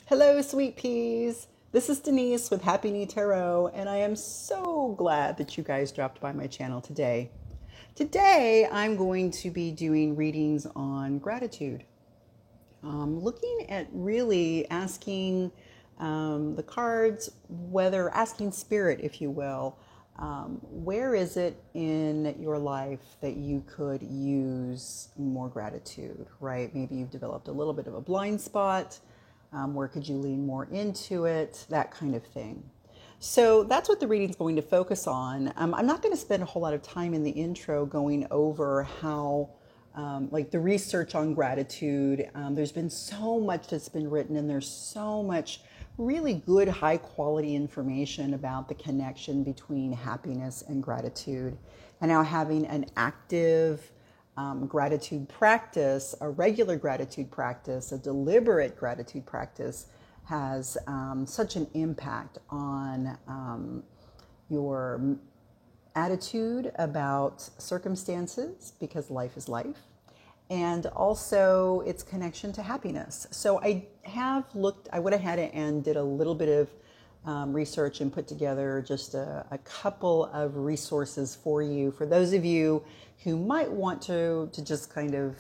Hello, sweet peas. This is Denise with Happy Knee Tarot, and I am so glad that you guys dropped by my channel today. Today, I'm going to be doing readings on gratitude. Looking at really asking the cards, whether asking spirit, if you will, where is it in your life that you could use more gratitude, right? Maybe you've developed a little bit of a blind spot. Where could you lean more into it? That kind of thing. So that's what the reading's going to focus on. I'm not going to spend a whole lot of time in the intro going over how, like the research on gratitude. There's been so much that's been written, and there's so much really good, high quality information about the connection between happiness and gratitude, and how having an active gratitude practice, a regular gratitude practice, a deliberate gratitude practice has such an impact on your attitude about circumstances, because life is life, and also its connection to happiness. So I went ahead and did a little bit of research and put together just a couple of resources for you. For those of you who might want to just kind of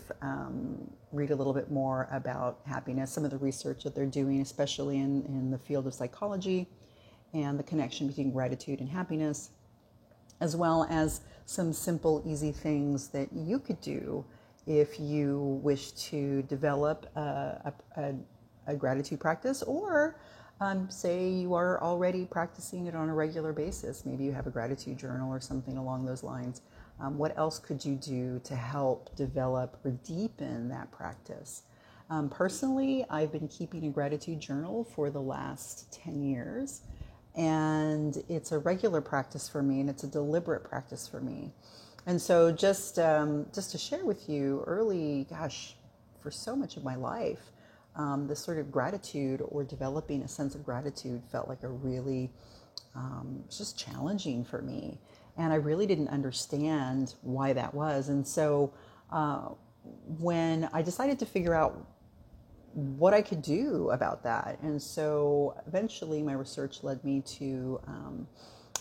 read a little bit more about happiness, some of the research that they're doing, especially in the field of psychology and the connection between gratitude and happiness, as well as some simple, easy things that you could do if you wish to develop a gratitude practice, or say you are already practicing it on a regular basis. Maybe you have a gratitude journal or something along those lines. What else could you do to help develop or deepen that practice? Personally, I've been keeping a gratitude journal for the last 10 years, and it's a regular practice for me, and it's a deliberate practice for me. And so just to share with you, for so much of my life, this sort of gratitude, or developing a sense of gratitude, felt like a really just challenging for me. And I really didn't understand why that was. And so when I decided to figure out what I could do about that, and so eventually my research led me to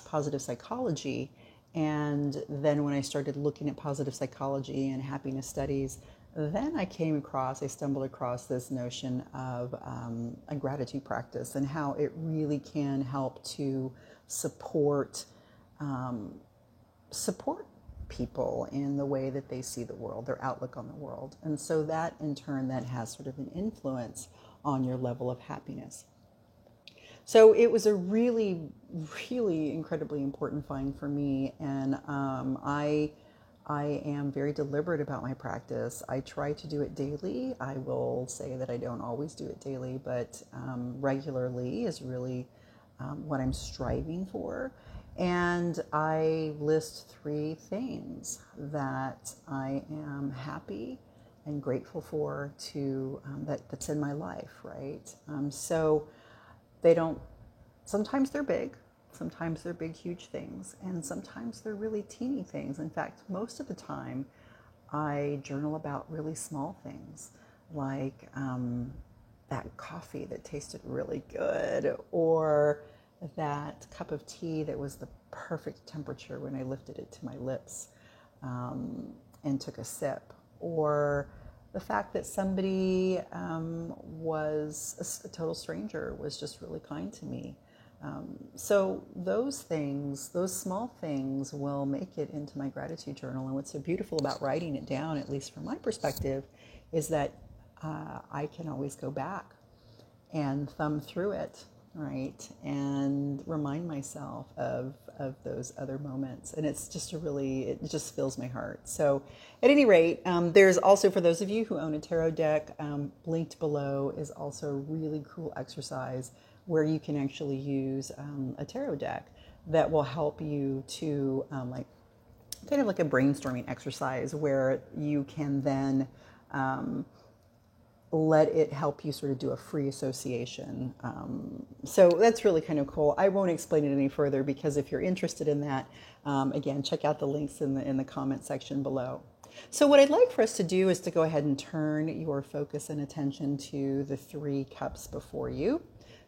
positive psychology. And then when I started looking at positive psychology and happiness studies, then I stumbled across this notion of a gratitude practice, and how it really can help to support people in the way that they see the world, their outlook on the world. And so that in turn, that has sort of an influence on your level of happiness. So it was a really, really incredibly important find for me, and I am very deliberate about my practice. I try to do it daily. I will say that I don't always do it daily, but regularly is really what I'm striving for. And I list 3 things that I am happy and grateful for that's in my life, right? So sometimes they're big, sometimes they're big, huge things, and sometimes they're really teeny things. In fact, most of the time, I journal about really small things, like that coffee that tasted really good, or that cup of tea that was the perfect temperature when I lifted it to my lips and took a sip, or the fact that somebody was a total stranger, was just really kind to me. So those things, those small things, will make it into my gratitude journal. And what's so beautiful about writing it down, at least from my perspective, is that I can always go back and thumb through it, right, and remind myself of those other moments. And it's just it just fills my heart. So at any rate, there's also, for those of you who own a tarot deck, linked below is also a really cool exercise where you can actually use a tarot deck that will help you to kind of like a brainstorming exercise, where you can then let it help you sort of do a free association. So that's really kind of cool. I won't explain it any further, because if you're interested in that, again, check out the links in the comment section below. So what I'd like for us to do is to go ahead and turn your focus and attention to the three cups before you.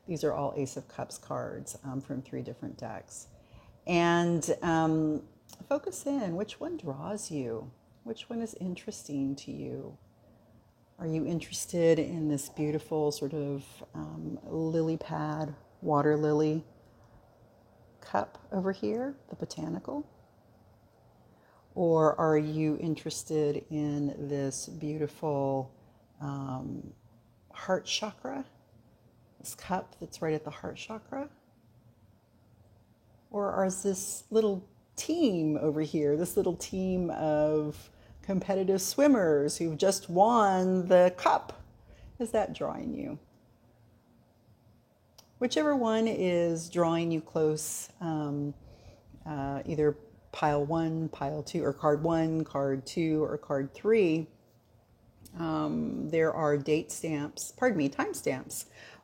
These are all Ace of Cups cards from three different decks. And focus in, which one draws you? Which one is interesting to you? Are you interested in this beautiful sort of lily pad, water lily cup over here, the botanical? Or are you interested in this beautiful heart chakra, this cup that's right at the heart chakra? Or is this little team over here, this little team of competitive swimmers who've just won the cup, is that drawing you? Whichever one is drawing you close, either pile 1, pile 2, or card 1, card 2, or card 3, there are timestamps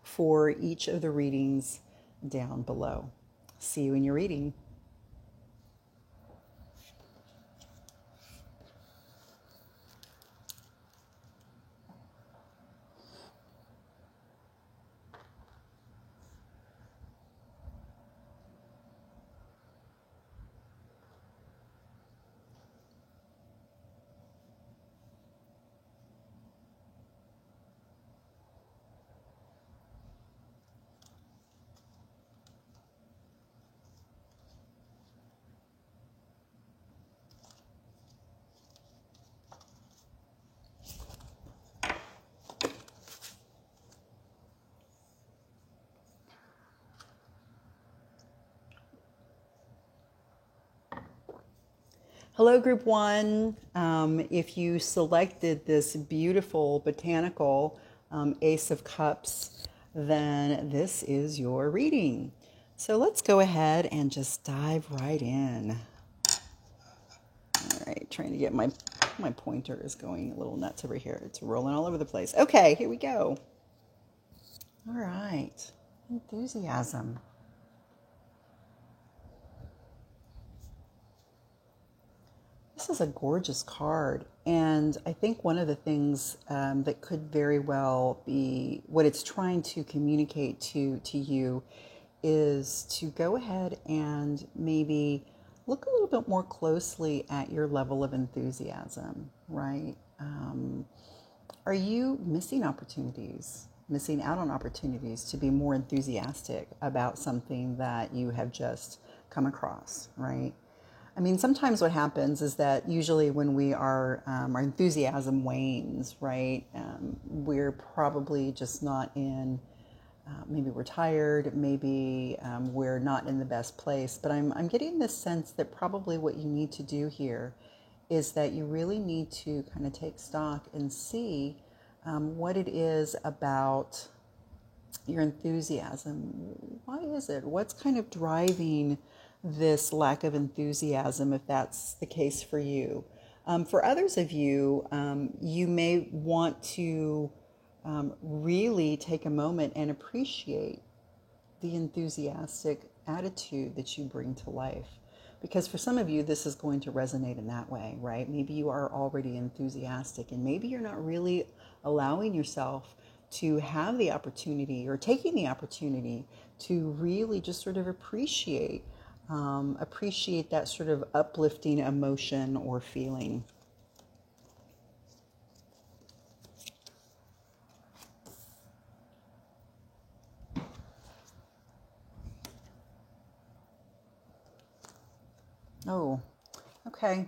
for each of the readings down below. See you in your reading. Hello, Group 1. If you selected this beautiful botanical Ace of Cups, then this is your reading. So let's go ahead and just dive right in. All right, trying to get my pointer is going a little nuts over here. It's rolling all over the place. Okay, here we go. All right, enthusiasm. This is a gorgeous card, and I think one of the things that could very well be what it's trying to communicate to you is to go ahead and maybe look a little bit more closely at your level of enthusiasm, right? Are you missing out on opportunities to be more enthusiastic about something that you have just come across, right? I mean, sometimes what happens is that usually when we are, our enthusiasm wanes, right? We're probably just not in, maybe we're tired, maybe we're not in the best place. But I'm getting this sense that probably what you need to do here is that you really need to kind of take stock and see what it is about your enthusiasm. Why is it? What's kind of driving this lack of enthusiasm, if that's the case for you? For others of you, you may want to really take a moment and appreciate the enthusiastic attitude that you bring to life. Because for some of you, this is going to resonate in that way, right? Maybe you are already enthusiastic and maybe you're not really allowing yourself to have the opportunity or taking the opportunity to really just sort of appreciate that sort of uplifting emotion or feeling. Oh, okay.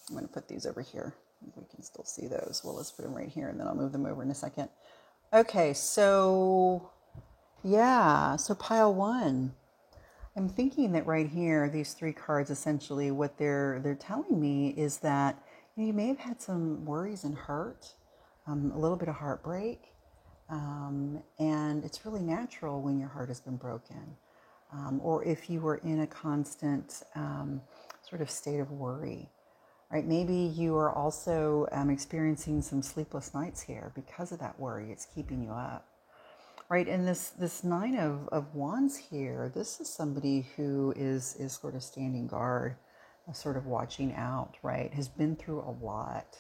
I'm going to put these over here. We can still see those. Well, let's put them right here and then I'll move them over in a second. Okay, so yeah, so pile 1. I'm thinking that right here, these 3 cards, essentially what they're telling me is that you may have had some worries and hurt, a little bit of heartbreak, and it's really natural when your heart has been broken, or if you were in a constant sort of state of worry. Right? Maybe you are also experiencing some sleepless nights here because of that worry. It's keeping you up. Right, and this 9 of Wands here, this is somebody who is sort of standing guard. sort of watching out, right? Has been through a lot.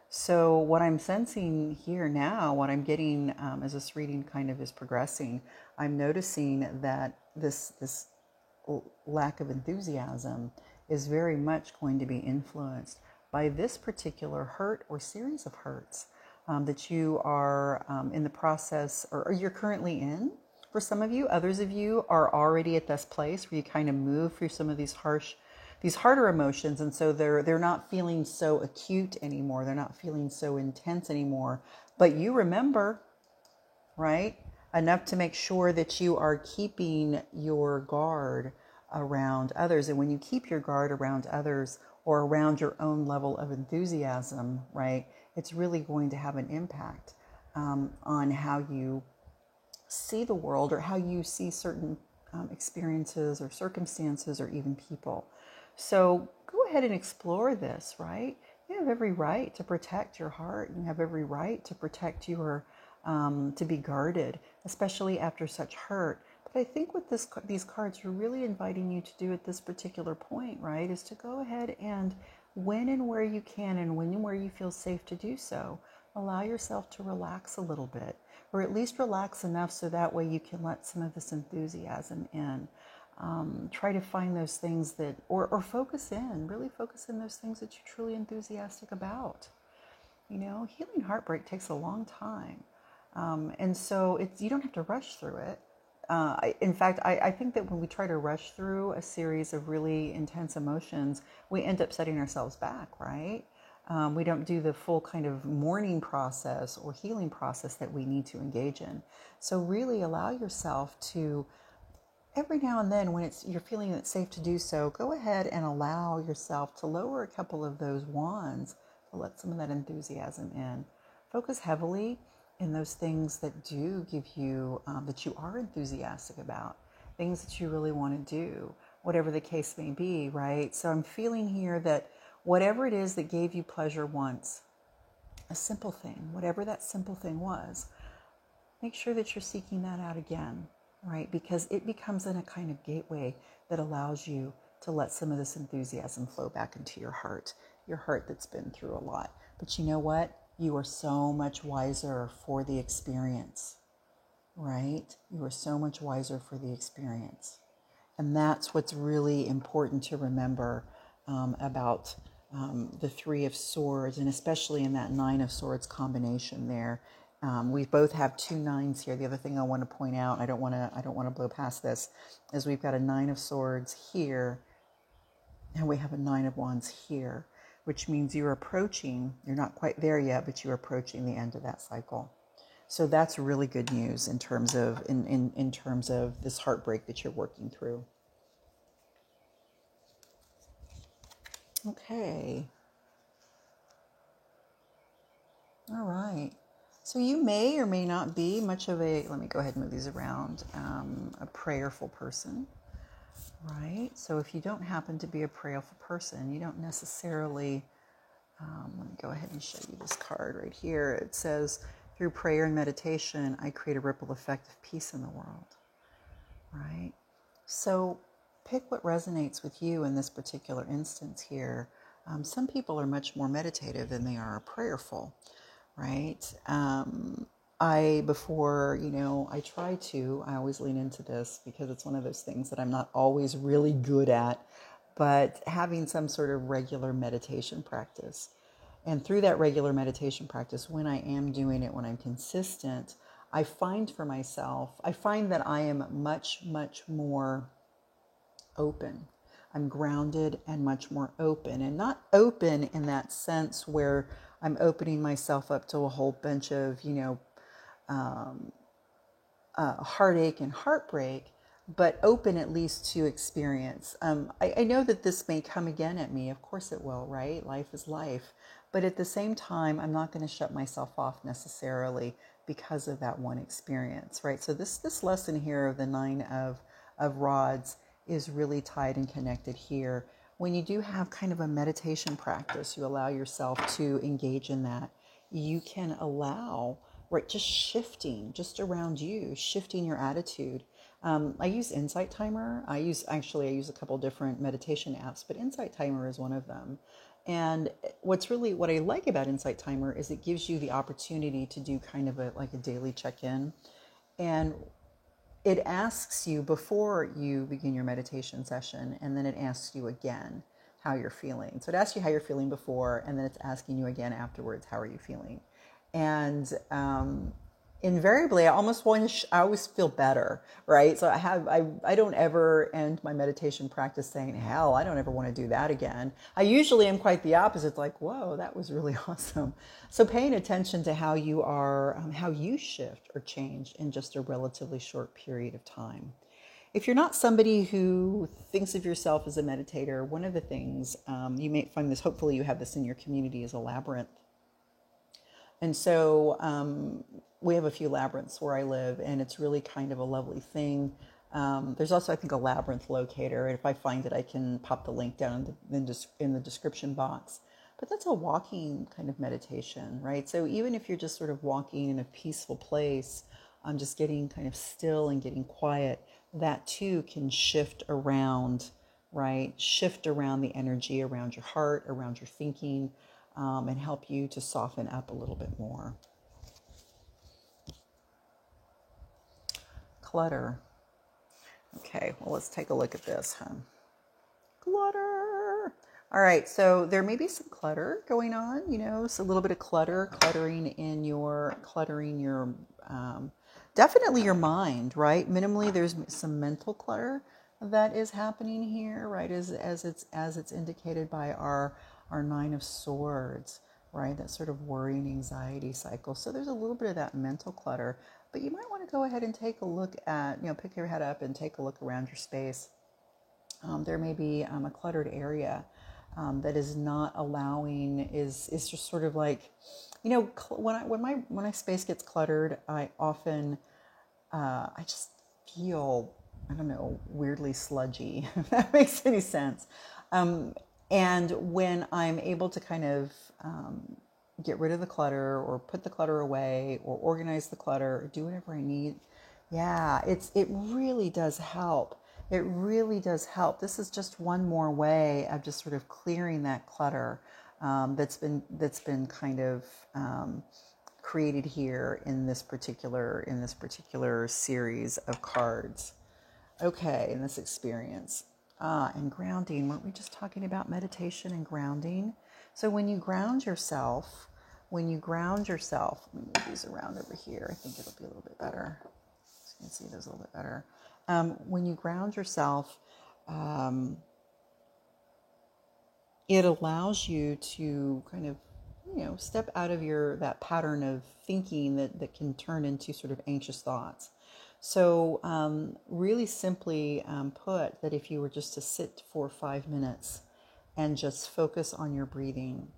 So what I'm sensing here now, what I'm getting as this reading kind of is progressing, I'm noticing that this lack of enthusiasm is very much going to be influenced by this particular hurt or series of hurts that you are in the process or you're currently in. For some of you, others of you are already at this place where you kind of move through some of these harder emotions, and so they're not feeling so acute anymore. They're not feeling so intense anymore. But you remember, right? Enough to make sure that you are keeping your guard around others. And when you keep your guard around others or around your own level of enthusiasm, right, it's really going to have an impact on how you see the world or how you see certain experiences or circumstances or even people. So go ahead and explore this, right? You have every right to protect your heart. You have every right to protect your, to be guarded, especially after such hurt. But I think what these cards are really inviting you to do at this particular point, right, is to go ahead and when and where you can and when and where you feel safe to do so, allow yourself to relax a little bit, or at least relax enough so that way you can let some of this enthusiasm in. Try to find those things that, or focus in, really focus in those things that you're truly enthusiastic about. You know, healing heartbreak takes a long time. And so you don't have to rush through it. In fact, I think that when we try to rush through a series of really intense emotions, we end up setting ourselves back, right? We don't do the full kind of mourning process or healing process that we need to engage in. So really allow yourself to, every now and then when you're feeling it's safe to do so, go ahead and allow yourself to lower a couple of those wands to let some of that enthusiasm in. Focus heavily in those things that do give you, that you are enthusiastic about, things that you really want to do, whatever the case may be, right? So I'm feeling here that whatever it is that gave you pleasure once, a simple thing, whatever that simple thing was, make sure that you're seeking that out again, right? Because it becomes in a kind of gateway that allows you to let some of this enthusiasm flow back into your heart that's been through a lot. But you know what? You are so much wiser for the experience, right? You are so much wiser for the experience. And that's what's really important to remember about the Three of Swords, and especially in that Nine of Swords combination there. We both have two nines here. The other thing I want to point out, I don't want to blow past this, is we've got a Nine of Swords here, and we have a Nine of Wands here, which means you're not quite there yet, but you're approaching the end of that cycle. So that's really good news in terms of in terms of this heartbreak that you're working through. Okay. All right. So you may or may not be much of let me go ahead and move these around, a prayerful person, right? So if you don't happen to be a prayerful person, you don't necessarily, let me go ahead and show you this card right here. It says, through prayer and meditation, I create a ripple effect of peace in the world, right? So pick what resonates with you in this particular instance here. Some people are much more meditative than they are prayerful, right? I always lean into this because it's one of those things that I'm not always really good at, but having some sort of regular meditation practice. And through that regular meditation practice, when I am doing it, when I'm consistent, I find that I am much, much more open. I'm grounded and much more open, and not open in that sense where I'm opening myself up to a whole bunch of, heartache and heartbreak, but open at least to experience. I know that this may come again at me. Of course it will, right? Life is life. But at the same time, I'm not going to shut myself off necessarily because of that one experience, right? So this lesson here of the Nine of Rods is really tied and connected here. When you do have kind of a meditation practice, you allow yourself to engage in that. You can allow right? Just shifting, just around you, shifting your attitude. I use Insight Timer. I use a couple different meditation apps, but Insight Timer is one of them. And what I like about Insight Timer is it gives you the opportunity to do kind of like a daily check-in. And it asks you before you begin your meditation session, and then it asks you again how you're feeling. So it asks you how you're feeling before, and then it's asking you again afterwards, how are you feeling? And invariably, I always feel better, right? So I don't ever end my meditation practice saying, hell, I don't ever want to do that again. I usually am quite the opposite. It's like, whoa, that was really awesome. So paying attention to how you are, how you shift or change in just a relatively short period of time. If you're not somebody who thinks of yourself as a meditator, one of the things you may find this, hopefully you have this in your community, is a labyrinth. And so we have a few labyrinths where I live, and it's really kind of a lovely thing. There's also, I think, a labyrinth locator. And if I find it, I can pop the link down in the description box. But that's a walking kind of meditation, right? So even if you're just sort of walking in a peaceful place, just getting kind of still and getting quiet, that too can shift around, right? Shift around the energy around your heart, around your thinking, and help you to soften up a little bit more. Clutter. Okay, well, let's take a look at this, huh? Clutter. All right, so there may be some clutter going on, so a little bit of cluttering your, definitely your mind, right? Minimally, there's some mental clutter that is happening here, right? As it's indicated by our Nine of Swords, right? That sort of worry and anxiety cycle. So there's a little bit of that mental clutter, but you might want to go ahead and take a look at, pick your head up and take a look around your space. There may be a cluttered area that is not allowing, is just sort of like, when my space gets cluttered, I often, I just feel, I don't know, weirdly sludgy, if that makes any sense. And when I'm able to kind of get rid of the clutter, or put the clutter away, or organize the clutter, or do whatever I need, yeah, it really does help. It really does help. This is just one more way of just sort of clearing that clutter that's been kind of created here in this particular series of cards. Okay, in this experience. And grounding. Weren't we just talking about meditation and grounding? So when you ground yourself, let me move these around over here. I think it'll be a little bit better. So you can see those a little bit better. When you ground yourself, it allows you to kind of, step out of that pattern of thinking that can turn into sort of anxious thoughts. So really simply put, that if you were just to sit for 5 minutes and just focus on your breathing,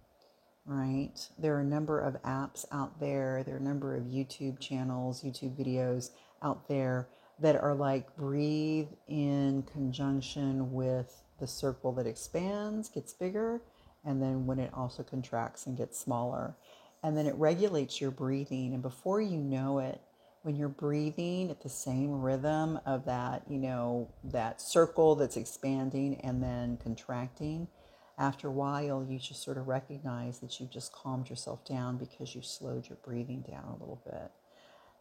right? There are a number of apps out there. There are a number of YouTube channels, YouTube videos out there that are like breathe in conjunction with the circle that expands, gets bigger, and then when it also contracts and gets smaller. And then it regulates your breathing. And before you know it, when you're breathing at the same rhythm of that, that circle that's expanding and then contracting, after a while, you just sort of recognize that you've just calmed yourself down because you slowed your breathing down a little bit.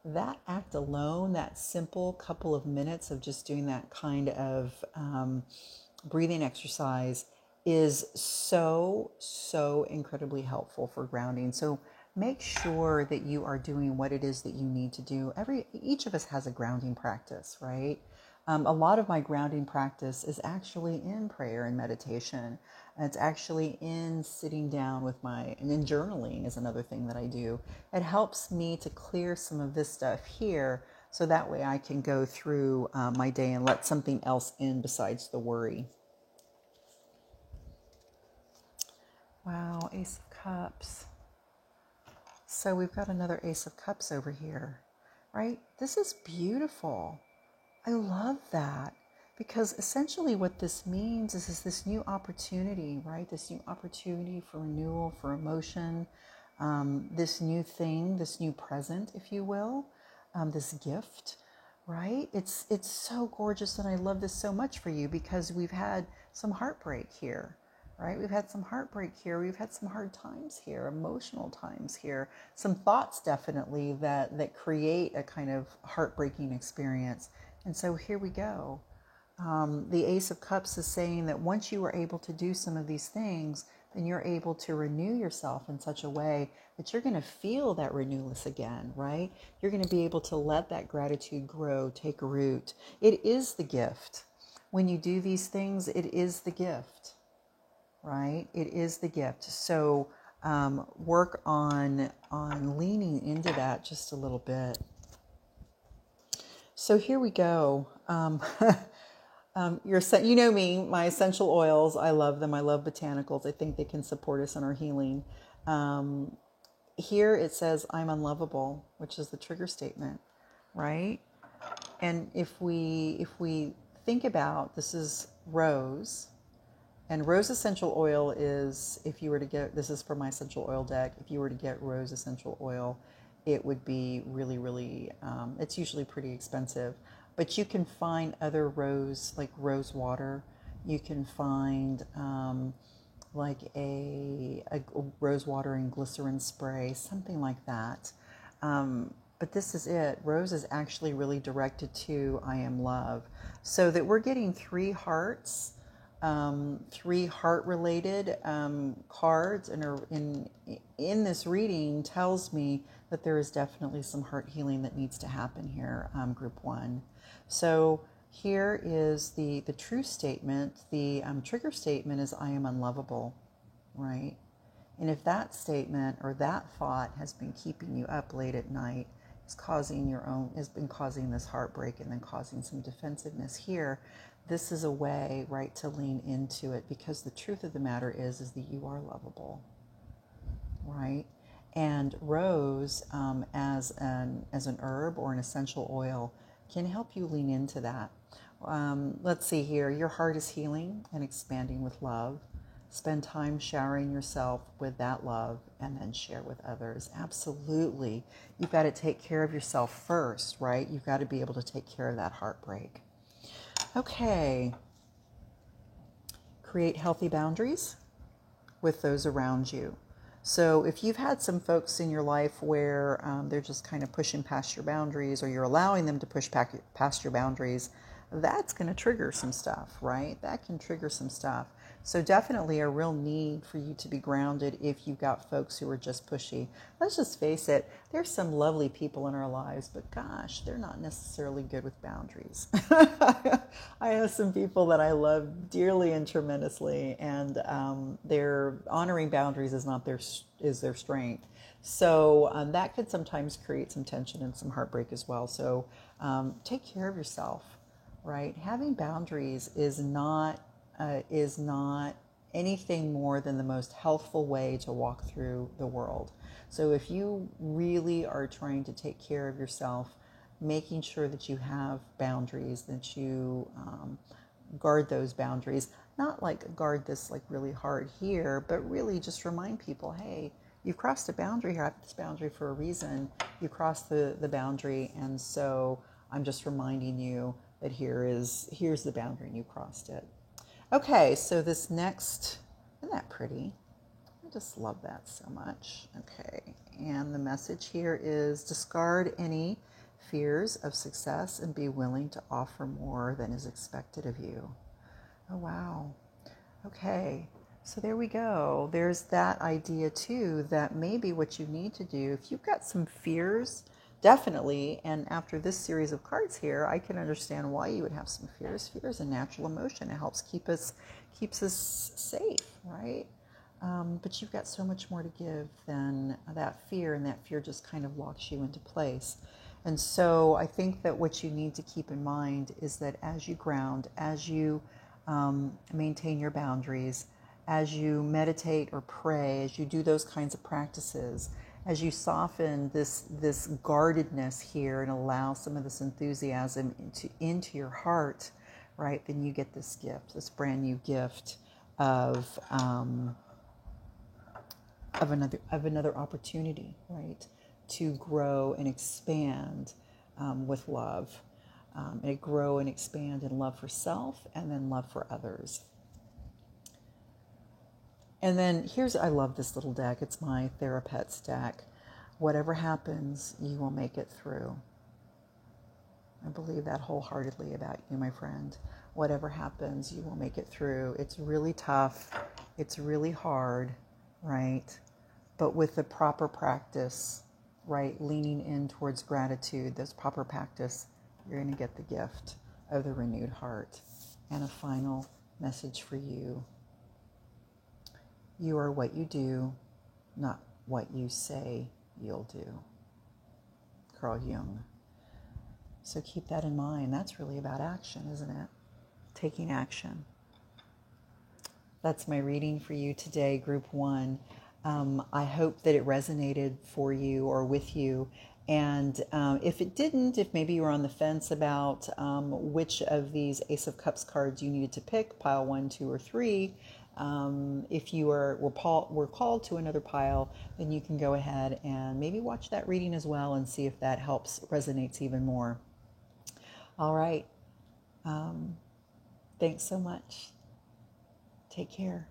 That act alone, that simple couple of minutes of just doing that kind of breathing exercise is so incredibly helpful for grounding. So make sure that you are doing what it is that you need to do. Each of us has a grounding practice, right? A lot of my grounding practice is actually in prayer and meditation. It's actually in sitting down and then journaling is another thing that I do. It helps me to clear some of this stuff here, so that way I can go through my day and let something else in besides the worry. Wow, Ace of Cups. So we've got another Ace of Cups over here, right? This is beautiful. I love that, because essentially what this means is this new opportunity, right? This new opportunity for renewal, for emotion, this new thing, this new present, if you will, this gift, right? It's so gorgeous, and I love this so much for you because we've had some heartbreak here, right? We've had some heartbreak here. We've had some hard times here, emotional times here, some thoughts definitely that create a kind of heartbreaking experience. And so here we go. The Ace of Cups is saying that once you are able to do some of these things, then you're able to renew yourself in such a way that you're going to feel that renewalness again, right? You're going to be able to let that gratitude grow, take root. It is the gift. When you do these things, it is the gift, right? It is the gift. So work on leaning into that just a little bit. So here we go. You know me, my essential oils, I love them. I love botanicals. I think they can support us in our healing. Here it says, I'm unlovable, which is the trigger statement, right? And if we think about, this is rose, and rose essential oil is, if you were to get, this is for my essential oil deck, if you were to get rose essential oil, it would be really, really, it's usually pretty expensive. But you can find other rose, like rose water. You can find like a rose water and glycerin spray, something like that. But this is it. Rose is actually really directed to I am love. So that we're getting 3 hearts, 3 heart-related cards in this reading tells me that there is definitely some heart healing that needs to happen here, group 1. So here is the true statement. The trigger statement is I am unlovable, right? And if that statement or that thought has been keeping you up late at night, has been causing this heartbreak and then causing some defensiveness here, this is a way, right, to lean into it, because the truth of the matter is that you are lovable, right? And rose, as an herb or an essential oil, can help you lean into that. Let's see here. Your heart is healing and expanding with love. Spend time showering yourself with that love and then share with others. Absolutely. You've got to take care of yourself first, right? You've got to be able to take care of that heartbreak. Okay. Create healthy boundaries with those around you. So if you've had some folks in your life where they're just kind of pushing past your boundaries, or you're allowing them to push past your boundaries, that's going to trigger some stuff, right? That can trigger some stuff. So definitely a real need for you to be grounded if you've got folks who are just pushy. Let's just face it, there's some lovely people in our lives, but gosh, they're not necessarily good with boundaries. I have some people that I love dearly and tremendously, and their honoring boundaries is their strength. So that could sometimes create some tension and some heartbreak as well. So take care of yourself, right? Having boundaries is not anything more than the most healthful way to walk through the world. So if you really are trying to take care of yourself, making sure that you have boundaries, that you guard those boundaries, not like guard this like really hard here, but really just remind people, hey, you've crossed a boundary here. I have this boundary for a reason. You crossed the boundary, and so I'm just reminding you that here's the boundary and you crossed it. Okay, so this next, isn't that pretty? I just love that so much. Okay, and the message here is discard any fears of success and be willing to offer more than is expected of you. Oh, wow. Okay, so there we go. There's that idea too, that maybe what you need to do, if you've got some fears, definitely, and after this series of cards here, I can understand why you would have some fears. Fear is a natural emotion. It helps keeps us safe, right? But you've got so much more to give than that fear, and that fear just kind of locks you into place. And so I think that what you need to keep in mind is that as you ground, as you maintain your boundaries, as you meditate or pray, as you do those kinds of practices, as you soften this guardedness here and allow some of this enthusiasm into your heart, right, then you get this gift, this brand new gift of of another opportunity, right, to grow and expand with love, and grow and expand in love for self and then love for others. And then I love this little deck. It's my Therapets deck. Whatever happens, you will make it through. I believe that wholeheartedly about you, my friend. Whatever happens, you will make it through. It's really tough. It's really hard, right? But with the proper practice, right, leaning in towards gratitude, this proper practice, you're going to get the gift of the renewed heart. And a final message for you. You are what you do, not what you say you'll do. Carl Jung. So keep that in mind. That's really about action, isn't it? Taking action. That's my reading for you today, Group 1. I hope that it resonated for you or with you. And if it didn't, if maybe you were on the fence about which of these Ace of Cups cards you needed to pick, pile 1, 2, or 3, if you were called to another pile, then you can go ahead and maybe watch that reading as well and see if that resonates even more. All right. Thanks so much. Take care.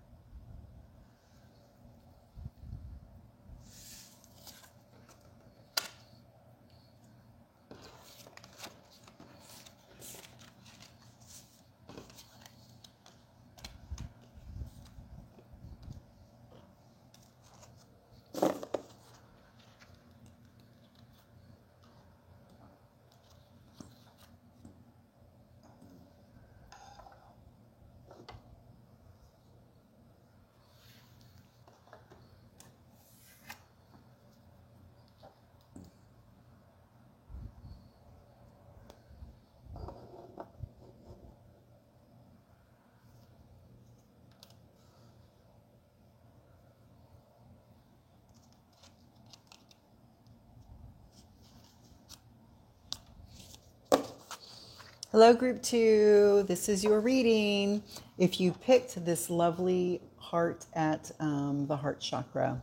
Hello, Group 2. This is your reading. If you picked this lovely heart at the heart chakra,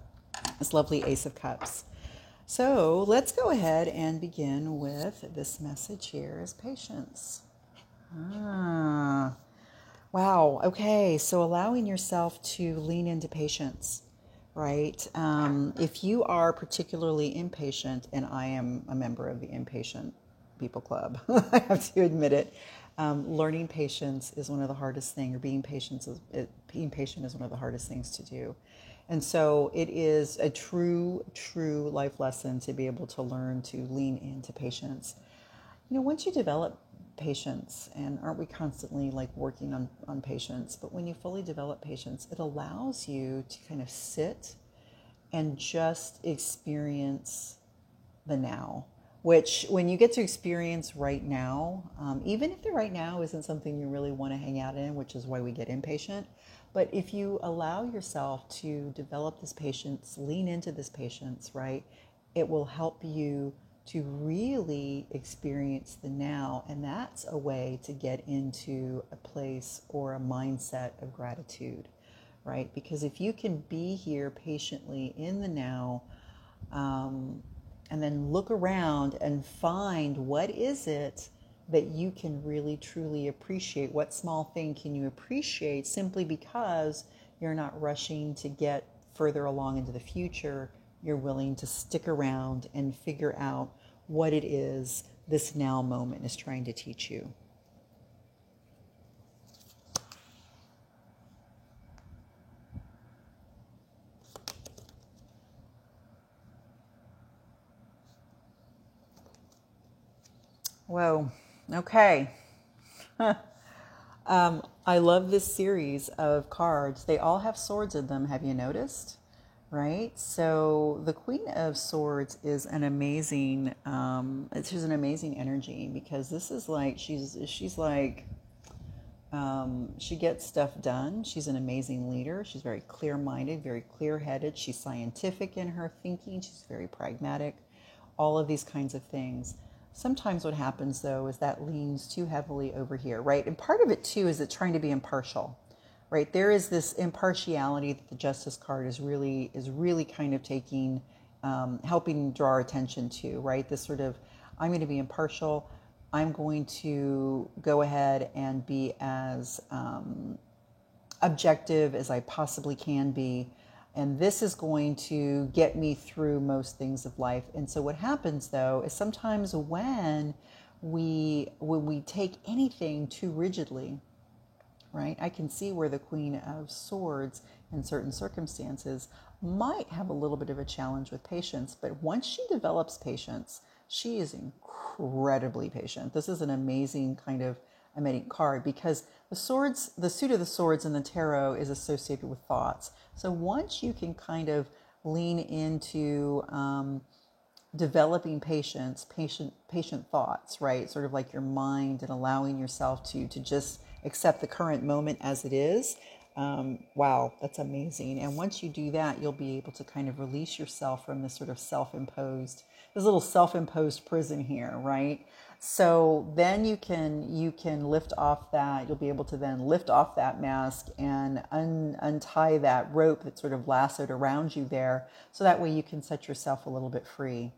this lovely Ace of Cups. So let's go ahead and begin with this message here is patience. Wow. Okay. So allowing yourself to lean into patience, right? If you are particularly impatient, and I am a member of the Impatient People Club, I have to admit it. Learning patience is one of the hardest things, or being patient is one of the hardest things to do. And so it is a true life lesson to be able to learn to lean into patience. Once you develop patience, and aren't we constantly like working on patience, but when you fully develop patience, it allows you to kind of sit and just experience the now. Which, when you get to experience right now, even if the right now isn't something you really want to hang out in, which is why we get impatient, but if you allow yourself to develop this patience, lean into this patience, right, it will help you to really experience the now. And that's a way to get into a place or a mindset of gratitude, right? Because if you can be here patiently in the now, and then look around and find what is it that you can really truly appreciate. What small thing can you appreciate simply because you're not rushing to get further along into the future. You're willing to stick around and figure out what it is this now moment is trying to teach you. Whoa. Okay. I love this series of cards. They all have swords in them. Have you noticed? Right? So the Queen of Swords is an amazing, she's an amazing energy, because this is like, she's like, she gets stuff done. She's an amazing leader. She's very clear-minded, very clear-headed. She's scientific in her thinking. She's very pragmatic. All of these kinds of things. Sometimes what happens, though, is that leans too heavily over here, right? And part of it, too, is it's trying to be impartial, right? There is this impartiality that the Justice card is really kind of taking, helping draw our attention to, right? This sort of, I'm going to be impartial. I'm going to go ahead and be as objective as I possibly can be. And this is going to get me through most things of life. And so what happens though is sometimes when we take anything too rigidly, right? I can see where the Queen of Swords in certain circumstances might have a little bit of a challenge with patience, but once she develops patience, she is incredibly patient. This is an amazing kind of amazing card because the swords, the suit of the swords in the tarot is associated with thoughts. So once you can kind of lean into developing patient thoughts, right? Sort of like your mind and allowing yourself to just accept the current moment as it is. Wow, that's amazing. And once you do that, you'll be able to kind of release yourself from this sort of this little self-imposed prison here, right? So then you can lift off that. You'll be able to then lift off that mask and untie that rope that sort of lassoed around you there. So that way you can set yourself a little bit free.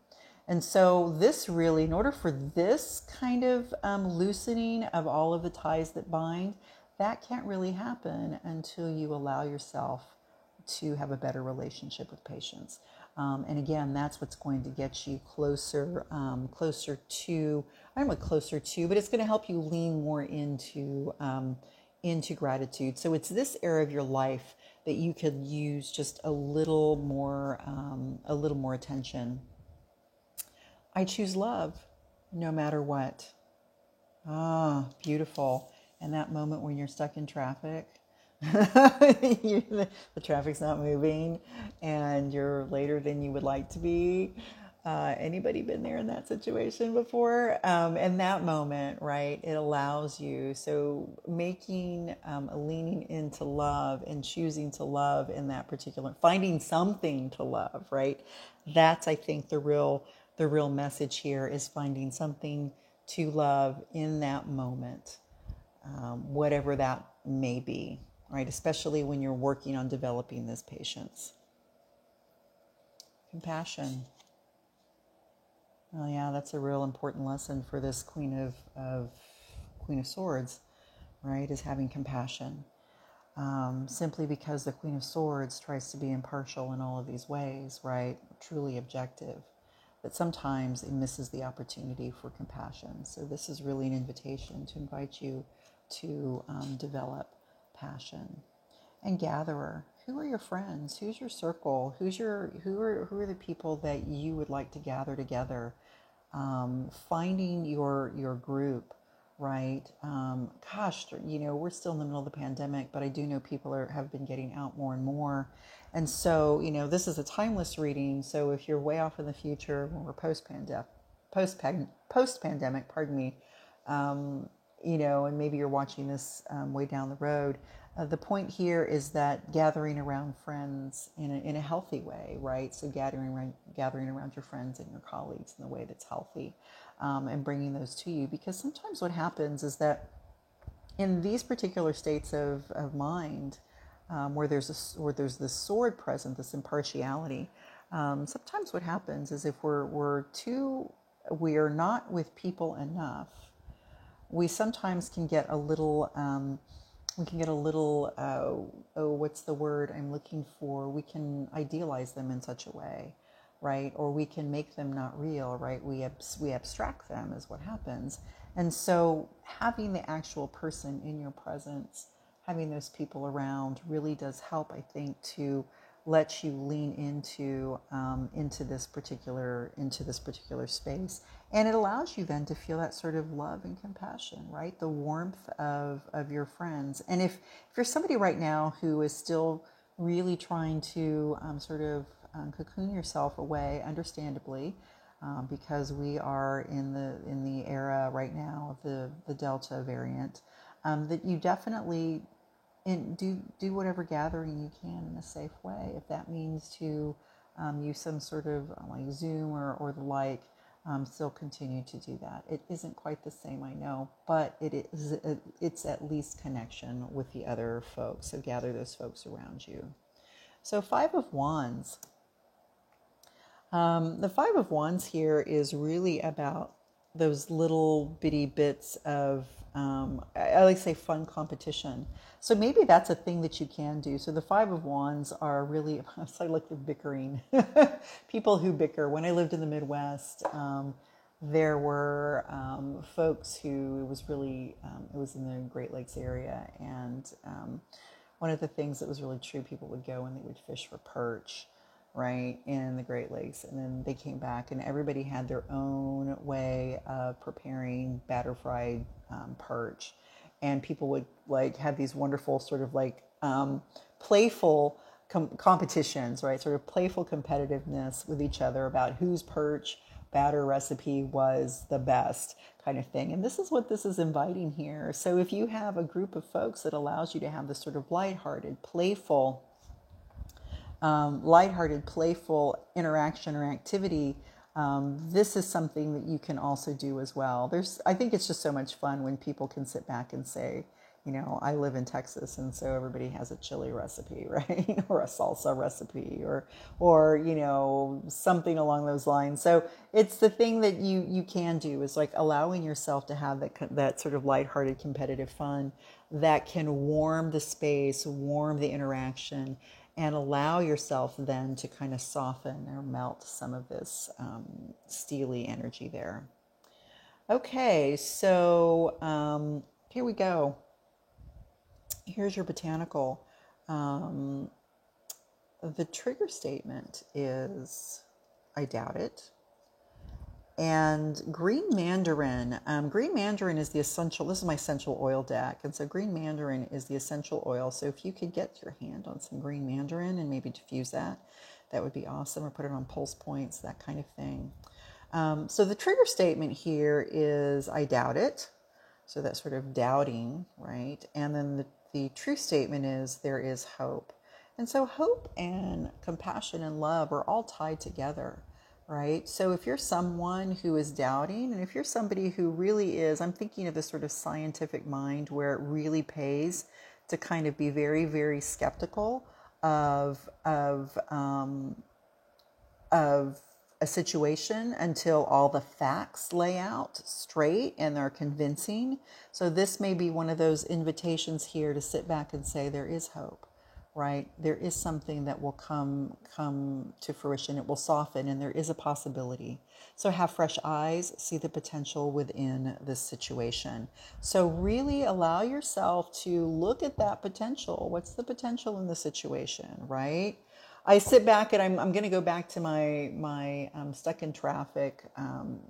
And so this really, in order for this kind of loosening of all of the ties that bind, that can't really happen until you allow yourself to have a better relationship with patience. And again, that's what's going to get you closer, closer to, I don't know what closer to, but it's going to help you lean more into gratitude. So it's this area of your life that you could use just a little more attention. I choose love no matter what. Ah, beautiful. And that moment when you're stuck in traffic, the traffic's not moving and you're later than you would like to be. Anybody been there in that situation before? And that moment, right, it allows you. So making a leaning into love and choosing to love in that particular, finding something to love, right? That's, I think, the real message here is finding something to love in that moment, whatever that may be, right? Especially when you're working on developing this patience. Compassion. Oh yeah, that's a real important lesson for this Queen of Swords, right? Is having compassion. Simply because the Queen of Swords tries to be impartial in all of these ways, right? Truly objective. But sometimes it misses the opportunity for compassion. So this is really an invitation to invite you to develop passion. And gatherer, who are your friends? Who's your circle? Who are the people that you would like to gather together? Finding your group, right? Gosh, we're still in the middle of the pandemic, but I do know people have been getting out more and more. And so, this is a timeless reading. So if you're way off in the future, when we're post-pandemic, pardon me, and maybe you're watching this way down the road, the point here is that gathering around friends in a healthy way, right? So gathering around your friends and your colleagues in a way that's healthy, and bringing those to you. Because sometimes what happens is that in these particular states of mind, where there's this sword present, this impartiality, sometimes what happens is if we are not with people enough, we sometimes can get a little, what's the word I'm looking for? We can idealize them in such a way, right? Or we can make them not real, right? We abstract them is what happens. And so having the actual person in your presence, having those people around really does help, I think, to let you lean into this particular space, and it allows you then to feel that sort of love and compassion, right? The warmth of your friends. And if you're somebody right now who is still really trying to cocoon yourself away, understandably, because we are in the era right now of the Delta variant, that you definitely do whatever gathering you can in a safe way. If that means to use some sort of like Zoom or the like, still continue to do that. It isn't quite the same, I know, but it's at least connection with the other folks. So gather those folks around you. So Five of Wands. The Five of Wands here is really about those little bitty bits of, I like to say, fun competition. So maybe that's a thing that you can do. So the Five of Wands are really, I like the bickering. People who bicker. When I lived in the Midwest, there were folks who, it was really, it was in the Great Lakes area. And one of the things that was really true, people would go and they would fish for perch, right, in the Great Lakes. And then they came back and everybody had their own way of preparing batter fried perch. And people would like have these wonderful sort of like playful competitions, right? Sort of playful competitiveness with each other about whose perch batter recipe was the best kind of thing. And this is what this is inviting here. So if you have a group of folks that allows you to have this sort of lighthearted, playful interaction or activity, this is something that you can also do as well. I think it's just so much fun when people can sit back and say, I live in Texas, and so everybody has a chili recipe, right? Or a salsa recipe, or something along those lines. So it's the thing that you can do is like allowing yourself to have that sort of lighthearted, competitive fun that can warm the space, warm the interaction, and allow yourself then to kind of soften or melt some of this steely energy there. Okay, so here we go. Here's your botanical. The trigger statement is, I doubt it. And green mandarin. Green mandarin is the essential. This is my essential oil deck. And so green mandarin is the essential oil. So if you could get your hand on some green mandarin and maybe diffuse that would be awesome. Or put it on pulse points, that kind of thing. So the trigger statement here is, I doubt it. So that's sort of doubting, right? And then the true statement is, there is hope. And so hope and compassion and love are all tied together, right? So if you're someone who is doubting, and if you're somebody who really is, I'm thinking of this sort of scientific mind where it really pays to kind of be very, very skeptical of a situation until all the facts lay out straight and are convincing. So this may be one of those invitations here to sit back and say, there is hope, right? There is something that will come to fruition. It will soften, and there is a possibility. So have fresh eyes, see the potential within this situation. So really allow yourself to look at that potential. What's the potential in the situation, right? I sit back and I'm going to go back to my stuck in traffic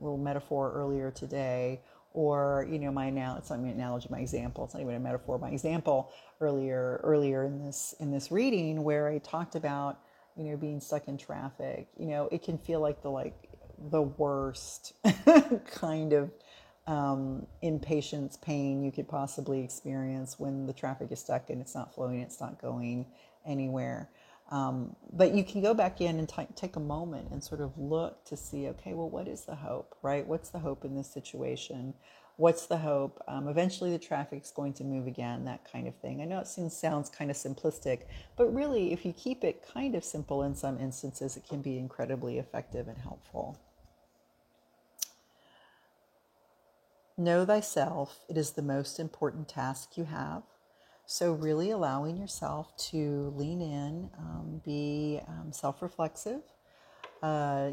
little metaphor earlier today, or my it's not my analogy, my example. It's not even a metaphor. My example earlier in this reading where I talked about being stuck in traffic. It can feel like the worst kind of impatience, pain you could possibly experience when the traffic is stuck and it's not flowing, it's not going anywhere. But you can go back in and take a moment and sort of look to see, okay, well, what is the hope, right? What's the hope in this situation? What's the hope? Eventually the traffic's going to move again, that kind of thing. I know it sounds kind of simplistic, but really, if you keep it kind of simple in some instances, it can be incredibly effective and helpful. Know thyself. It is the most important task you have. So really allowing yourself to lean in, be self-reflexive,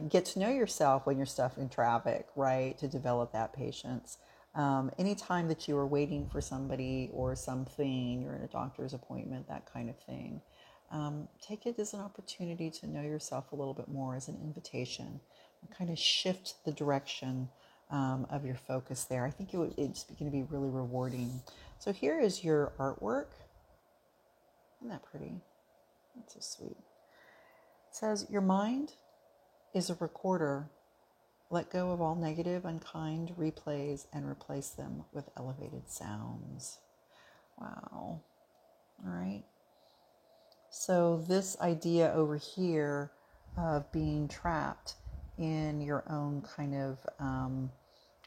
get to know yourself when you're stuck in traffic, right? To develop that patience. Anytime that you are waiting for somebody or something, you're in a doctor's appointment, that kind of thing, take it as an opportunity to know yourself a little bit more, as an invitation, and kind of shift the direction of your focus there. I think it's going to be really rewarding. So here is your artwork. Isn't that pretty? That's so sweet. It says, your mind is a recorder. Let go of all negative, unkind replays and replace them with elevated sounds. Wow. All right. So this idea over here of being trapped in your own kind of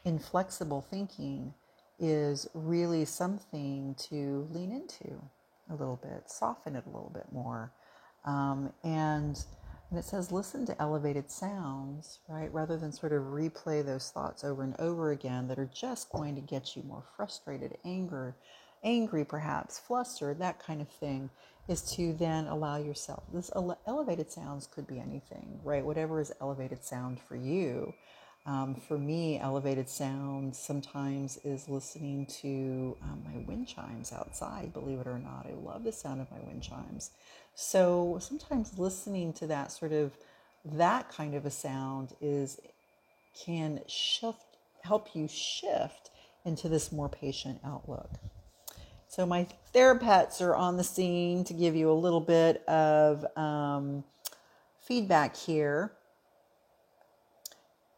inflexible thinking is really something to lean into a little bit, soften it a little bit more. And it says, listen to elevated sounds, right? Rather than sort of replay those thoughts over and over again that are just going to get you more frustrated, angry perhaps, flustered, that kind of thing, is to then allow yourself. This elevated sounds could be anything, right? Whatever is elevated sound for you. For me, elevated sound sometimes is listening to my wind chimes outside, believe it or not. I love the sound of my wind chimes. So sometimes listening to that kind of a sound can help you shift into this more patient outlook. So my therapests are on the scene to give you a little bit of feedback here.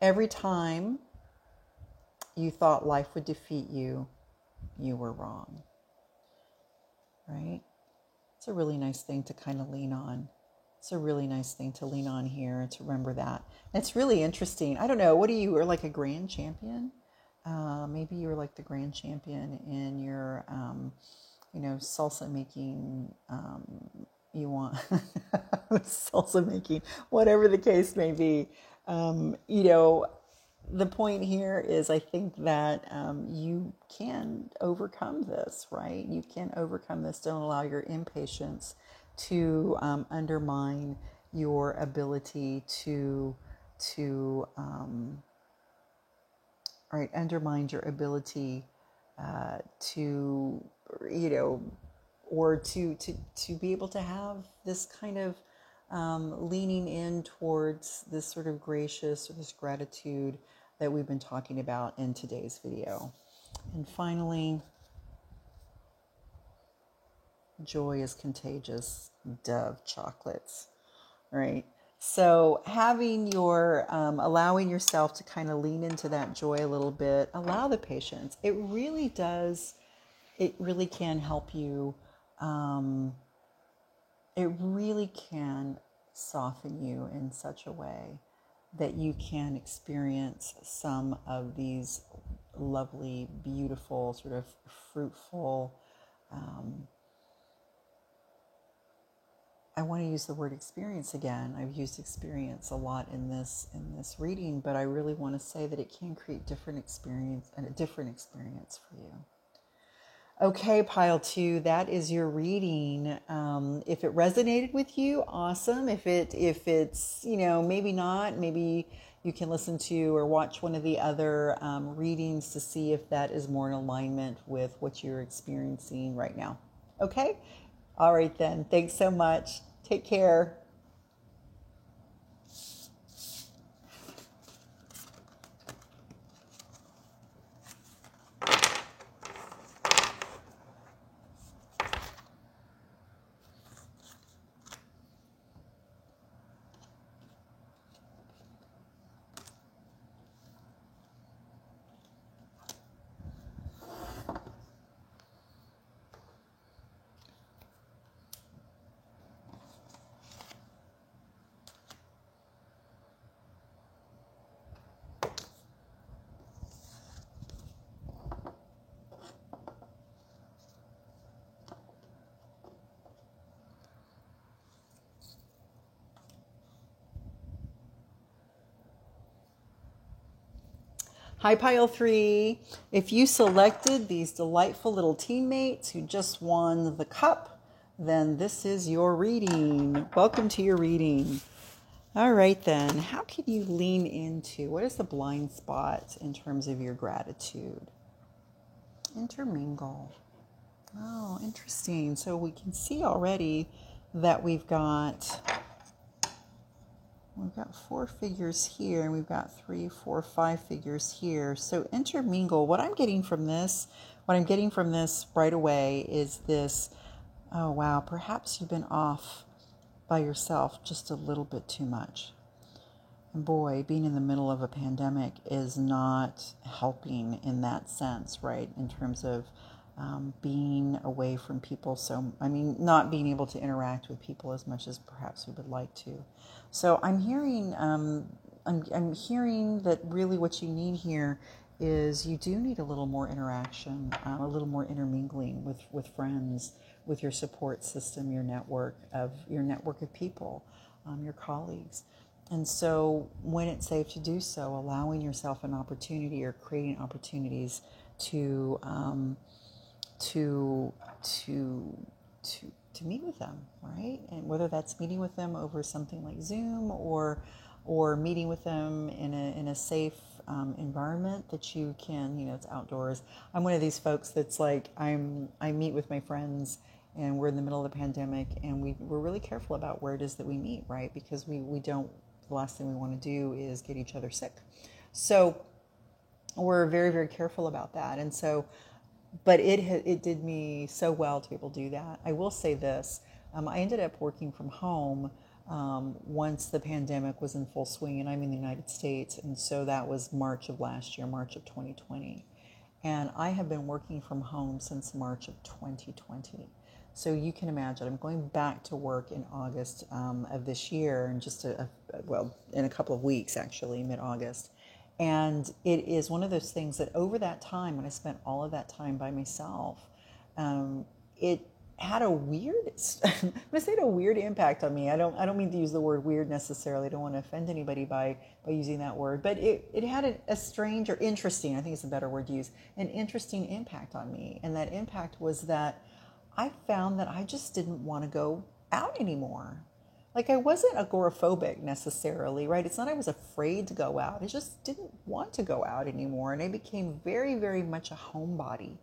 Every time you thought life would defeat you, you were wrong, right? It's a really nice thing to kind of lean on. It's a really nice thing to lean on here and to remember that. And it's really interesting. I don't know. What are you? Are like a grand champion? Maybe you were like the grand champion in your, salsa making. You want salsa making, whatever the case may be. The point here is, I think that you can overcome this, right? You can overcome this. Don't allow your impatience to undermine your ability undermine your ability or to be able to have this kind of leaning in towards this sort of gracious or this gratitude that we've been talking about in today's video. And finally, joy is contagious. Dove chocolates, right? So having allowing yourself to kind of lean into that joy a little bit, allow the patience. It really can help you. It really can soften you in such a way that you can experience some of these lovely, beautiful, sort of fruitful, I want to use the word experience again. I've used experience a lot in this reading, but I really want to say that it can create a different experience for you. Okay, pile 2, that is your reading. If it resonated with you, awesome. If it's, maybe not, maybe you can listen to or watch one of the other readings to see if that is more in alignment with what you're experiencing right now. Okay? All right then. Thanks so much. Take care. Hi, Pile 3. If you selected these delightful little teammates who just won the cup, then this is your reading. Welcome to your reading. All right, then. How can you lean into, what is the blind spot in terms of your gratitude? Intermingle. Oh, interesting. So we can see already that we've got 4 figures here, and we've got 3, 4, 5 figures here. So intermingle. What I'm getting from this right away is this, oh wow, perhaps you've been off by yourself just a little bit too much. And boy, being in the middle of a pandemic is not helping in that sense, right? In terms of being away from people. Not being able to interact with people as much as perhaps we would like to. So I'm hearing I'm hearing that really what you need here is you do need a little more interaction, a little more intermingling with friends, with your support system, your network of people, your colleagues. And so when it's safe to do so, allowing yourself an opportunity or creating opportunities to to to to meet with them, right? And whether that's meeting with them over something like Zoom or meeting with them in a safe environment that you can, it's outdoors. I'm one of these folks that's like I meet with my friends and we're in the middle of the pandemic and we're really careful about where it is that we meet, right? Because we don't, the last thing we want to do is get each other sick. So we're very, very careful about that. And so, but it did me so well to be able to do that. I will say this, I ended up working from home once the pandemic was in full swing, and I'm in the United States, and so that was March of last year, March of 2020. And I have been working from home since March of 2020. So you can imagine, I'm going back to work in August of this year, and just in a couple of weeks, actually, mid-August. And it is one of those things that over that time, when I spent all of that time by myself, it had a weird, I'm going to say, a weird impact on me. I don't mean to use the word weird necessarily. I don't want to offend anybody by using that word, but it had a strange or interesting, I think it's a better word to use, an interesting impact on me. And that impact was that I found that I just didn't want to go out anymore. Like, I wasn't agoraphobic necessarily, right? It's not I was afraid to go out. I just didn't want to go out anymore. And I became very, very much a homebody.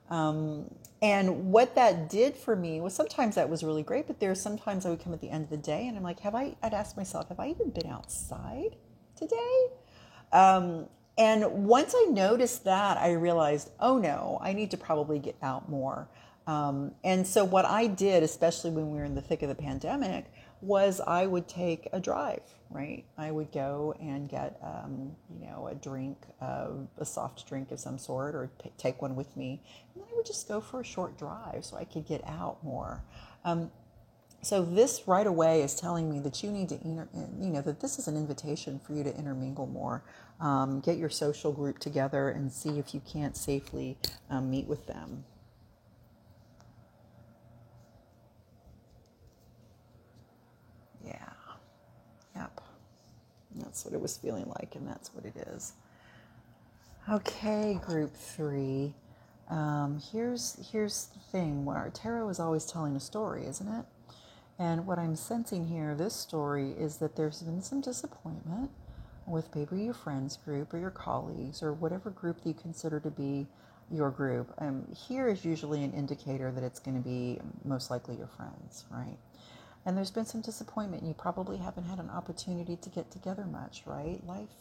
And what that did for me was sometimes that was really great, but there's sometimes I would come at the end of the day and I'm like, I'd ask myself, have I even been outside today? And once I noticed that, I realized, oh no, I need to probably get out more. And so what I did, especially when we were in the thick of the pandemic, was I would take a drive, right? I would go and get, a drink, a soft drink of some sort, or take one with me. And then I would just go for a short drive so I could get out more. So this right away is telling me that you need to, that this is an invitation for you to intermingle more. Get your social group together and see if you can't safely meet with them. Yeah. Yep. That's what it was feeling like, and that's what it is. Okay, group 3. Here's the thing. Where tarot is always telling a story, isn't it? And what I'm sensing here, this story, is that there's been some disappointment with maybe your friends group or your colleagues or whatever group that you consider to be your group. Here is usually an indicator that it's going to be most likely your friends, right? And there's been some disappointment. You probably haven't had an opportunity to get together much, right?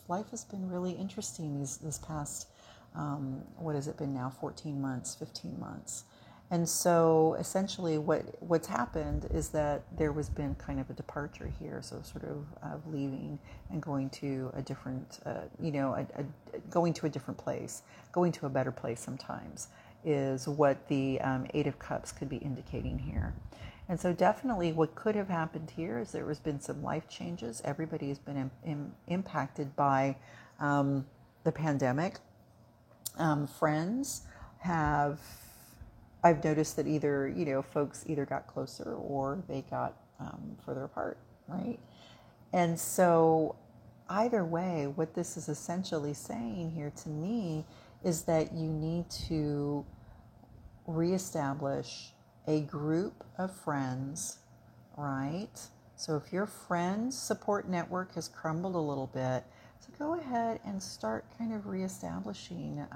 Life has been really interesting this past, what has it been now, 14 months, 15 months. And so essentially what's happened is that there was been kind of a departure here, so sort of leaving and going to a different, going to a different place, going to a better place sometimes is what the Eight of Cups could be indicating here. And so definitely what could have happened here is there has been some life changes. Everybody has been impacted by the pandemic. Friends have, I've noticed that either, folks either got closer or they got further apart, right? And so either way, what this is essentially saying here to me is that you need to reestablish a group of friends, right? So if your friends' support network has crumbled a little bit, so go ahead and start kind of reestablishing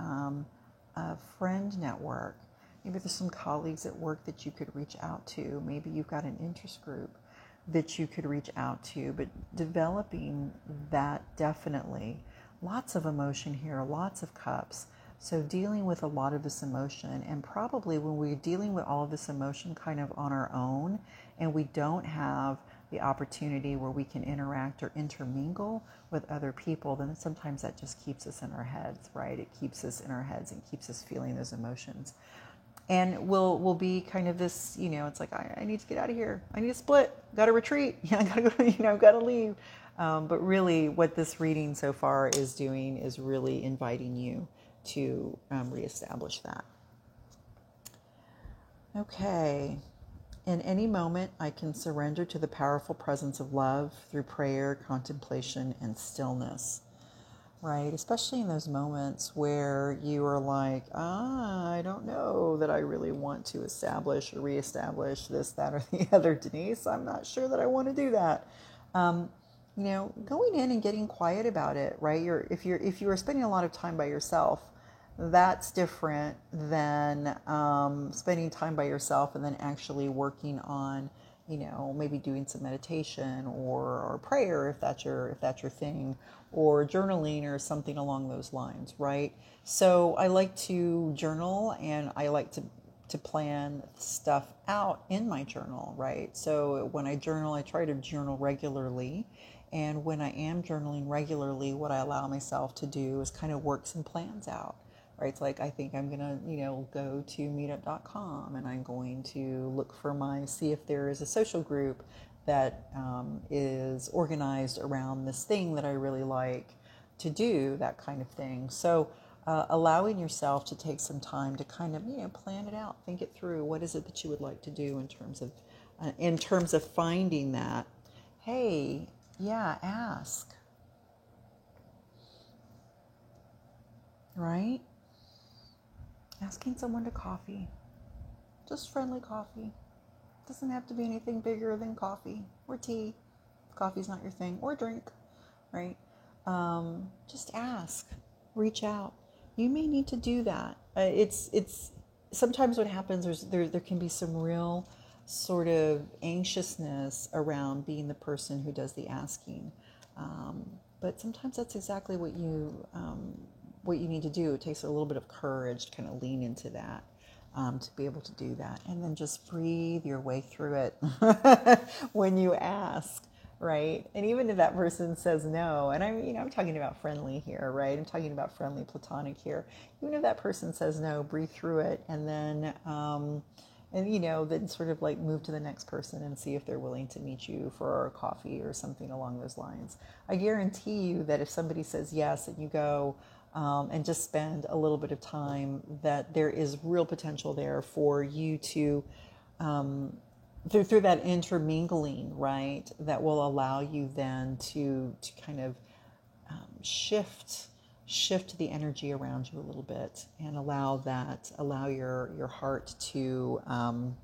a friend network. Maybe there's some colleagues at work that you could reach out to. Maybe you've got an interest group that you could reach out to, but developing that definitely. Lots of emotion here, lots of cups. So dealing with a lot of this emotion, and probably when we're dealing with all of this emotion kind of on our own, and we don't have the opportunity where we can interact or intermingle with other people, then sometimes that just keeps us in our heads, right? It keeps us in our heads and keeps us feeling those emotions. And we'll be kind of this, it's like, I need to get out of here. I need to split. Got to retreat. I got to go, I've got to leave. But really, what this reading so far is doing is really inviting you to reestablish that. Okay. In any moment, I can surrender to the powerful presence of love through prayer, contemplation, and stillness. Right? Especially in those moments where you are like, I don't know that I really want to establish or reestablish this, that, or the other, Denise. I'm not sure that I want to do that. Going in and getting quiet about it, right? If you are spending a lot of time by yourself, that's different than spending time by yourself and then actually working on, maybe doing some meditation or prayer if that's your thing, or journaling or something along those lines, right? So I like to journal, and I like to plan stuff out in my journal, right? So when I journal, I try to journal regularly. And when I am journaling regularly, what I allow myself to do is kind of work some plans out. Right? It's like, I think I'm going to, go to meetup.com, and I'm going to look for see if there is a social group that is organized around this thing that I really like to do, that kind of thing. So allowing yourself to take some time to kind of, plan it out, think it through. What is it that you would like to do in terms of finding that? Hey, yeah, ask. Right? Asking someone to coffee. Just friendly coffee. Doesn't have to be anything bigger than coffee or tea. If coffee's not your thing, or drink, right? Just ask. Reach out. You may need to do that. It's sometimes what happens is there can be some real sort of anxiousness around being the person who does the asking. But sometimes that's exactly what you need to do. It takes a little bit of courage to kind of lean into that, to be able to do that. And then just breathe your way through it when you ask, right? And even if that person says no, and I'm talking about friendly here, right? I'm talking about friendly platonic here. Even if that person says no, breathe through it, and then then sort of like move to the next person and see if they're willing to meet you for coffee or something along those lines. I guarantee you that if somebody says yes and you go and just spend a little bit of time, that there is real potential there for you to, through that intermingling, right, that will allow you then to kind of shift the energy around you a little bit, and allow your heart to, I'm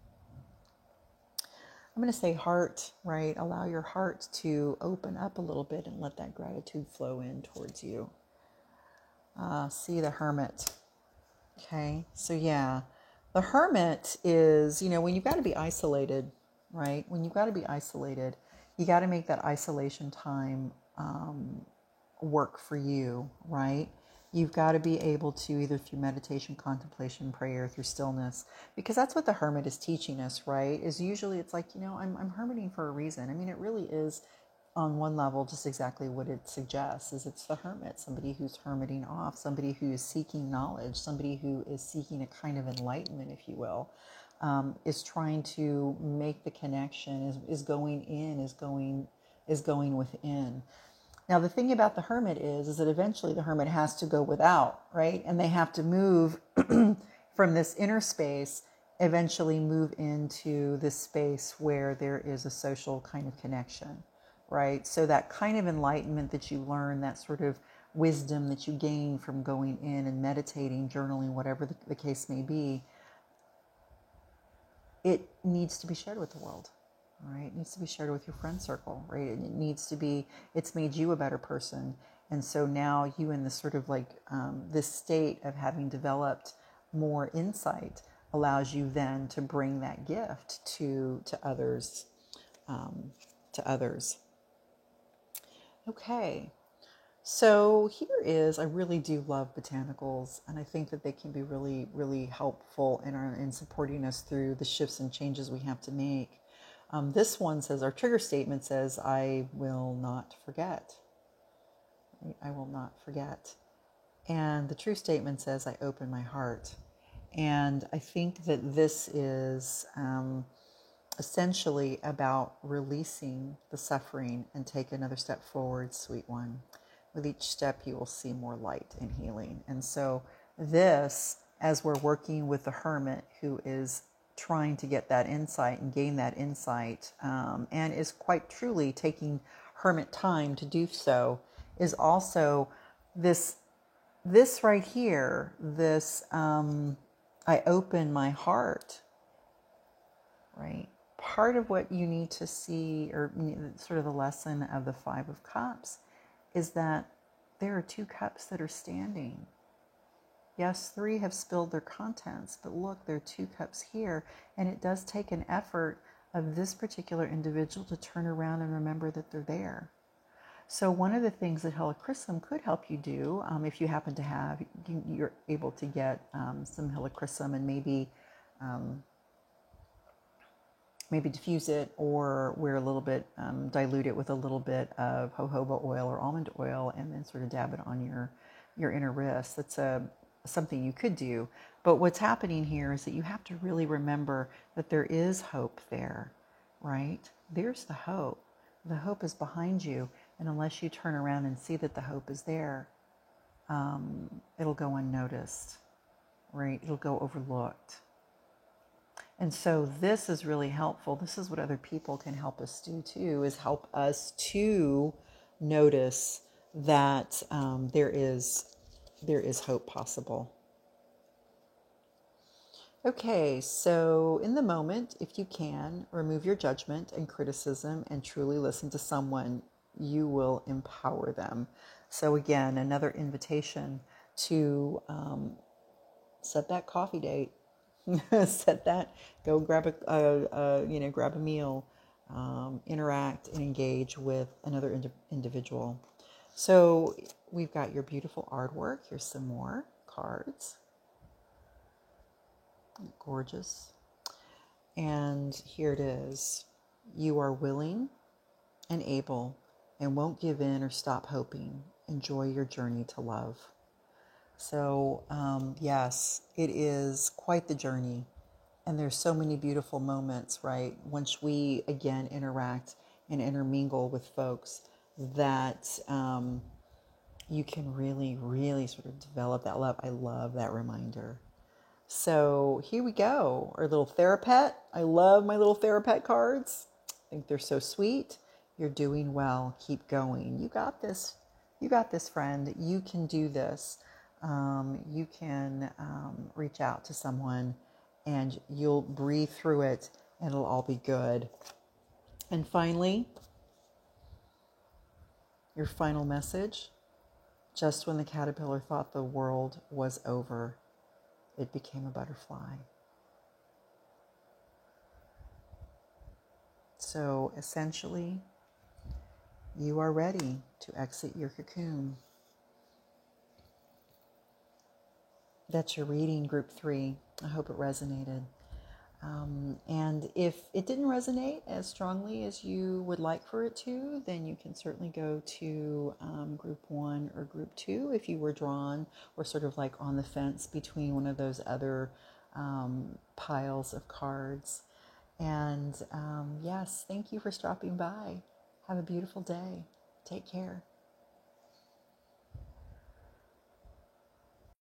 going to say heart, right? Allow your heart to open up a little bit and let that gratitude flow in towards you. See the Hermit. Okay, so yeah, the Hermit is, when you've got to be isolated, right? When you've got to be isolated, you got to make that isolation time work for you, right? You've got to be able to, either through meditation, contemplation, prayer, through stillness, because that's what the Hermit is teaching us, right? Is usually it's like, I'm hermiting for a reason. I mean, it really is, on one level, just exactly what it suggests. Is it's the hermit, somebody who's hermiting off, somebody who is seeking knowledge, somebody who is seeking a kind of enlightenment, if you will, is trying to make the connection, is going in, is going within. Now, the thing about the hermit is that eventually the hermit has to go without, right? And they have to move from this inner space, eventually move into this space where there is a social kind of connection, right? So that kind of enlightenment that you learn, that sort of wisdom that you gain from going in and meditating, journaling, whatever the case may be, it needs to be shared with the world. Right? It needs to be shared with your friend circle, right? It needs to be, it's made you a better person. And so now you, in this sort of like this state of having developed more insight, allows you then to bring that gift to others, Okay. So here is, I really do love botanicals, and I think that they can be really, really helpful in supporting us through the shifts and changes we have to make. This one says, our trigger statement says, I will not forget. I will not forget. And the true statement says, I open my heart. And I think that this is essentially about releasing the suffering and take another step forward, sweet one. With each step, you will see more light and healing. And so this, as we're working with the hermit who is trying to get that insight and gain that insight, and is quite truly taking hermit time to do so, is also this right here, this I open my heart, right? Part of what you need to see, or sort of the lesson of the Five of Cups, is that there are 2 cups that are standing. Yes, 3 have spilled their contents, but look, there are 2 cups here, and it does take an effort of this particular individual to turn around and remember that they're there. So one of the things that Helichrysum could help you do, if you happen to have, you're able to get some Helichrysum and maybe diffuse it, or wear a little bit, dilute it with a little bit of jojoba oil or almond oil, and then sort of dab it on your inner wrist. That's something you could do. But what's happening here is that you have to really remember that there is hope there, right? There's the hope. The hope is behind you. And unless you turn around and see that the hope is there, it'll go unnoticed, right? It'll go overlooked. And so this is really helpful. This is what other people can help us do too, is help us to notice that there is hope possible. Okay, so in the moment, if you can, remove your judgment and criticism and truly listen to someone. You will empower them. So again, another invitation to set that coffee date. Set that. Go grab grab a meal, interact and engage with another individual. So we've got your beautiful artwork. Here's some more cards. Gorgeous. And here it is. You are willing and able and won't give in or stop hoping. Enjoy your journey to love. So, yes, it is quite the journey. And there's so many beautiful moments, right? Once we, again, interact and intermingle with folks, that you can really, really sort of develop that love. I love that reminder. So here we go. Our little Therapet. I love my little Therapet cards. I think they're so sweet. You're doing well. Keep going. You got this. You got this, friend. You can do this. You can reach out to someone and you'll breathe through it and it'll all be good. And finally, your final message. Just when the caterpillar thought the world was over, it became a butterfly. So essentially, you are ready to exit your cocoon. That's your reading, group 3. I hope it resonated. And if it didn't resonate as strongly as you would like for it to, then you can certainly go to group 1 or group 2 if you were drawn or sort of like on the fence between one of those other piles of cards. And yes, thank you for stopping by. Have a beautiful day. Take care.